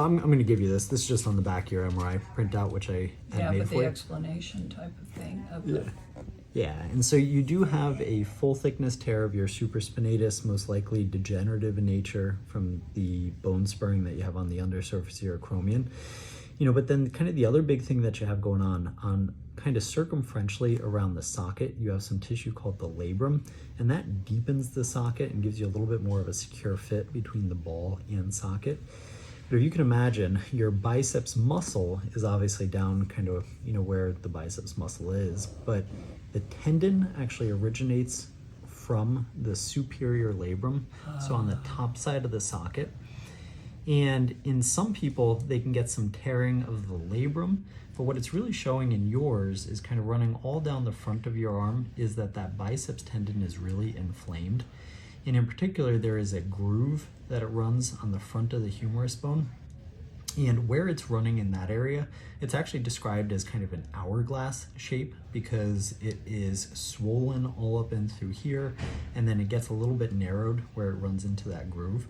I'm going to give you this. This is just on the back of your MRI printout, which I had made but for the you. explanation type of thing of the, Yeah, and so you do have a full thickness tear of your supraspinatus, most likely degenerative in nature from the bone spurring that you have on the undersurface of your acromion. But then kind of the other big thing that you have going on kind of circumferentially around the socket, you have some tissue called the labrum, and that deepens the socket and gives you a little bit more of a secure fit between the ball and socket. But if you can imagine, your biceps muscle is obviously down kind of, where the biceps muscle is, but the tendon actually originates from the superior labrum, so on the top side of the socket. And in some people, they can get some tearing of the labrum, but what it's really showing in yours is kind of running all down the front of your arm is that biceps tendon is really inflamed. And in particular, there is a groove that it runs on the front of the humerus bone. And where it's running in that area, it's actually described as kind of an hourglass shape because it is swollen all up in through here, and then it gets a little bit narrowed where it runs into that groove.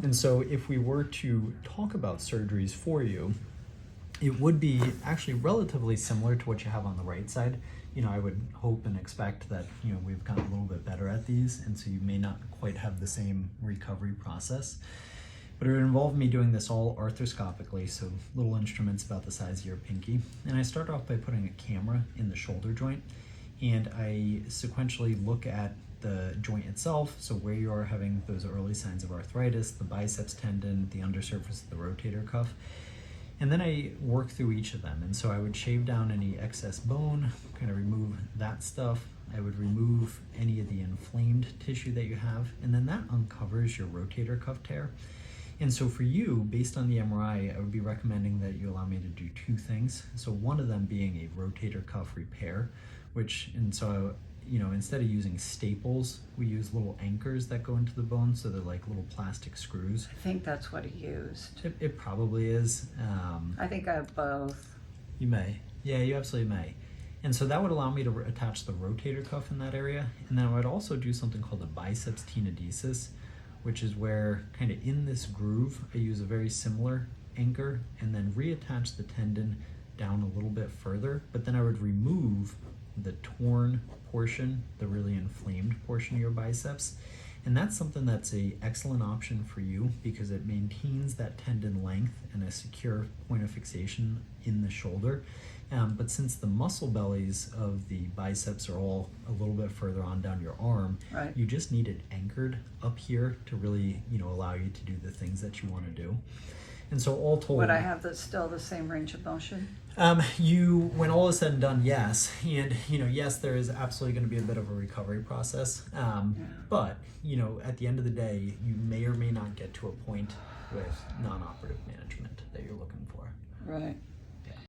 And so if we were to talk about surgeries for you, it would be actually relatively similar to what you have on the right side. I would hope and expect that, we've gotten a little bit better at these, and so you may not quite have the same recovery process. But it would involve me doing this all arthroscopically, so little instruments about the size of your pinky. And I start off by putting a camera in the shoulder joint, and I sequentially look at the joint itself, so where you are having those early signs of arthritis, the biceps tendon, the undersurface of the rotator cuff. And then I work through each of them. And so I would shave down any excess bone, kind of remove that stuff. I would remove any of the inflamed tissue that you have, and then that uncovers your rotator cuff tear. And so for you, based on the MRI, I would be recommending that you allow me to do two things. So one of them being a rotator cuff repair, instead of using staples, we use little anchors that go into the bone, so they're like little plastic screws. I think that's what he used. It probably is. I think I have both. You may. Yeah, you absolutely may. And so that would allow me to attach the rotator cuff in that area. And then I would also do something called a biceps tenodesis, which is where kind of in this groove, I use a very similar anchor and then reattach the tendon down a little bit further, but then I would remove the torn portion, the really inflamed portion of your biceps. And that's something that's an excellent option for you because it maintains that tendon length and a secure point of fixation in the shoulder. But since the muscle bellies of the biceps are all a little bit further on down your arm, Right. You just need it anchored up here to really, allow you to do the things that you want to do. And so all told, Would I have still the same range of motion? when all is said and done, yes. And, yes, there is absolutely going to be a bit of a recovery process. But, at the end of the day, you may or may not get to a point with non-operative management that you're looking for. Right.